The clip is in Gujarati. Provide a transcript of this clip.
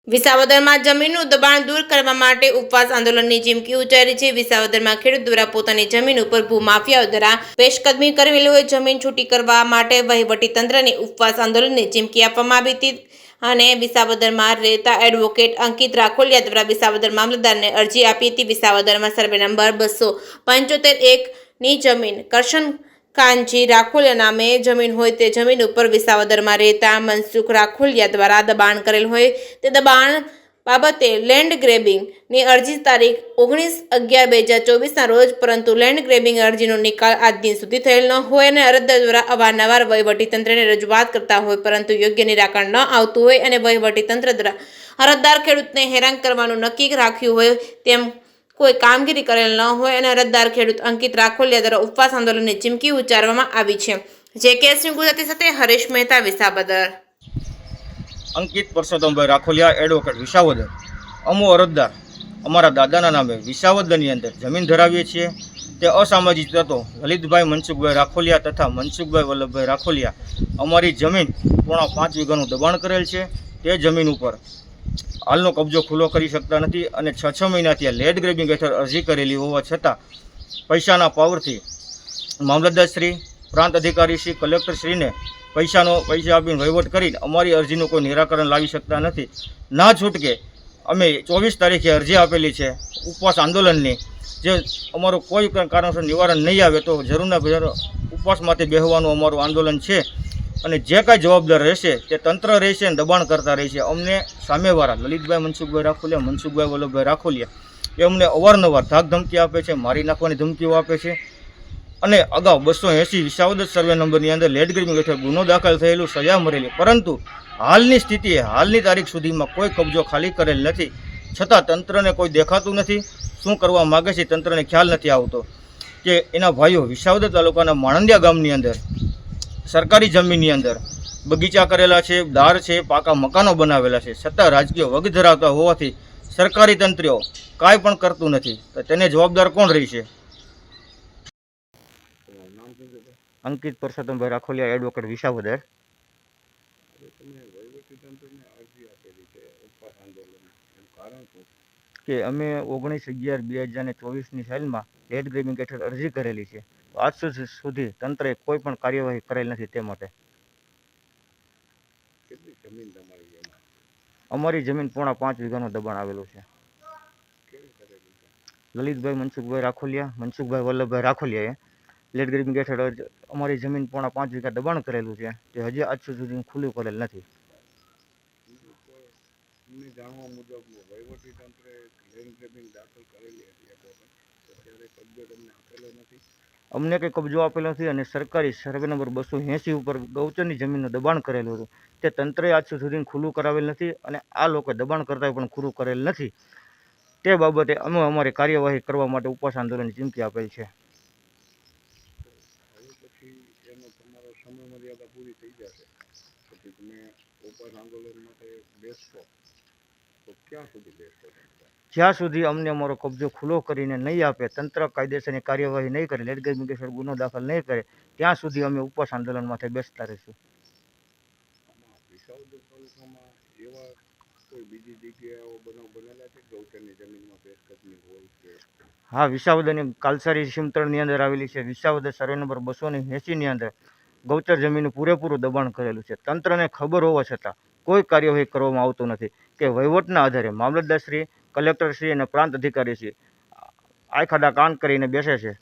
વિસાવદરમાં જમીનનું દબાણ દૂર કરવા માટે ઉપવાસ આંદોલનની ચીમકી ઉચ્ચારી છે। વિસાવદરમાં ખેડૂત દ્વારા પોતાની જમીન ઉપર ભૂમાફિયાઓ દ્વારા પેશકદમી કરેલી હોય જમીન છૂટી કરવા માટે વહીવટીતંત્રને ઉપવાસ આંદોલનની ચીમકી આપવામાં આવી હતી અને વિસાવદરમાં રહેતા એડવોકેટ અંકિત રાખોલિયા દ્વારા વિસાવદર મામલતદારને અરજી આપી હતી। વિસાવદરમાં સર્વે નંબર 275-1 ની જમીન કરશન કાનજી રાખોલિયા નામે જમીન હોય તે જમીન ઉપર વિસાવદરમાં રહેતા મનસુખ રાખોલિયા દ્વારા દબાણ કરેલ હોય તે દબાણ બાબતે લેન્ડ ગ્રેબિંગની અરજી તારીખ 19/11/2024 રોજ, પરંતુ લેન્ડ ગ્રેબિંગ અરજીનો નિકાલ આજ દિન સુધી થયેલ ન હોય અને અરજદાર દ્વારા અવારનવાર વહીવટીતંત્રને રજૂઆત કરતા હોય પરંતુ યોગ્ય નિરાકરણ ન આવતું હોય અને વહીવટીતંત્ર દ્વારા અરજદાર ખેડૂતને હેરાન કરવાનું નક્કી રાખ્યું હોય તેમ કોઈ કામગીરી કરેલ ન હોય અને અરજદાર ખેડૂત અંકિત રાખોલિયા દ્વારા ઉપવાસ આંદોલનની ચીમકી ઉચ્ચારવામાં આવી છે। JKS ગુજરાતી સાથે હરેશ મહેતા, વિસાવદર। અંકિત પરસોત્તમભાઈ રાખોલિયા, એડવોકેટ, વિસાવદર। અમો અરજદાર અમારા દાદાના નામે વિસાવદરની અંદર જમીન ધરાવીએ છીએ। તે અસામાજિક તત્વો લલિતભાઈ મનસુખભાઈ રાખોલિયા તથા મનસુખભાઈ વલ્લભભાઈ રાખોલિયા અમારી જમીન 5.5 વીઘાનું દબાણ કરેલ છે। તે જમીન ઉપર હાલનો કબજો ખુલ્લો કરી શકતા નથી અને 6 મહિનાથી લેન્ડ ગ્રેબિંગ હેઠળ અરજી કરેલી હોવા છતાં પૈસાના પાવરથી મામલતદારશ્રી, પ્રાંત અધિકારીશ્રી, કલેક્ટરશ્રીને પૈસા આપીને વહીવટ કરીને અમારી અરજીનું કોઈ નિરાકરણ લાવી શકતા નથી। ના છૂટકે અમે 24 તારીખે અરજી આપેલી છે ઉપવાસ આંદોલનની, જે અમારું કોઈ કારણસર નિવારણ નહીં આવે તો જરૂરના ઉપવાસમાંથી બેસવાનું અમારું આંદોલન છે અને જે કાંઈ જવાબદાર રહેશે તે તંત્ર રહેશે અને દબાણ કરતા રહેશે। અમને સામેવાળા લલિતભાઈ મનસુખભાઈ રાખોલિયા, મનસુખભાઈ વલ્લભભાઈ રાખોલિયા એ અમને અવારનવાર ધાક ધમકી આપે છે, મારી નાખવાની ધમકીઓ આપે છે અને અગાઉ 280 વિસાવદર સર્વે નંબરની અંદર લેન્ડ ગ્રેબિંગ હેઠળ ગુનો દાખલ થયેલું, સજા મળેલી, પરંતુ હાલની સ્થિતિએ હાલની તારીખ સુધીમાં કોઈ કબજો ખાલી કરેલ નથી, છતાં તંત્રને કોઈ દેખાતું નથી। શું કરવા માગે છે તંત્રને ખ્યાલ નથી આવતો કે એના ભાઈઓ વિસાવદર તાલુકાના માણંદિયા ગામની અંદર સરકારી જમીનની અંદર બગીચા કરેલા છે, દાર છે, પાકા મકાનો બનાવેલા છે, છતાં રાજકીય વગ ધરાવતા હોવાથી સરકારી તંત્રીઓ કાંઈ પણ કરતું નથી, તો તેને જવાબદાર કોણ રહેશે? અંકિત પરસોત્તમભાઈ રાખોલિયા, એડવોકેટ, વિસાવદર। કે અમે 19/11/2024ની સાલમાં લેન્ડ ગ્રેબિંગ હેઠળ અરજી કરેલી છે, આજ સુધી તંત્રએ કોઈ પણ કાર્યવાહી કરેલ નથી। તે માટે અમારી જમીન 5.5 વીઘાનું દબાણ આવેલું છે। લલિતભાઈ મનસુખભાઈ રાખોલિયા, મનસુખભાઈ વલ્લભભાઈ રાખોલિયાએ લેન્ડ ગ્રેબિંગ હેઠળ અમારી જમીન 5.5 વીઘા દબાણ કરેલું છે, તે હજી આજ સુધી ખુલ્લું કરેલ નથી। જાણવા મુજબ વહીવટીતંત્રે લેન્ડ ગ્રેબિંગ દાખલ કરેલી હતી, અત્યારે કબજો તમને આપેલો નથી? અમને કંઈ કબજો આપેલો નથી અને સરકારી સર્વે નંબર 280 ઉપર ગૌચરની જમીનનું દબાણ કરેલું હતું, તે તંત્રએ આજ સુધી ખુલ્લું કરાવેલ નથી અને આ લોકોએ દબાણ કરતાં પણ ખુલ્લું કરેલ નથી। તે બાબતે અમે અમારી કાર્યવાહી કરવા માટે ઉપવાસ આંદોલનની ચીમકી આપેલ છે। પછી એનો તમારો સમય મર્યાદા પૂરી થઈ જશે પછી તમે ઉપવાસ આંદોલન માટે બેસશો તો ક્યાં સુધી બેસશો? જ્યાં સુધી અમને અમારો કબજો ખુલ્લો કરીને નહીં આપે, તંત્ર કાયદેસરની કાર્યવાહી નહીં કરે, લેન્ડ ગ્રેબિંગ હેઠળ ગુનો દાખલ નહીં કરે, ત્યાં સુધી અમે ઉપવાસ આંદોલન માટે બેસતા રહીશું। વિસાવદર તાલુકામાં એવા કોઈ બીજી જગ્યાએ બનાવ બનેલા છે ગૌચરની જમીનમાં પેશકદમી હોય કે? હા, વિસાવદરની કાલસારી સીમતળની અંદર આવેલી છે, વિસાવદર સર્વે નંબર 280ની અંદર ગૌચર જમીનનું પૂરેપૂરું દબાણ કરેલું છે। તંત્રને ખબર હોવા છતાં કોઈ કાર્યવાહી કરવામાં આવતું નથી કે વહીવટના આધારે મામલતદારશ્રી, કલેક્ટરશ્રી અને પ્રાંત અધિકારીશ્રી આંખ આડા કાન કરીને બેસે છે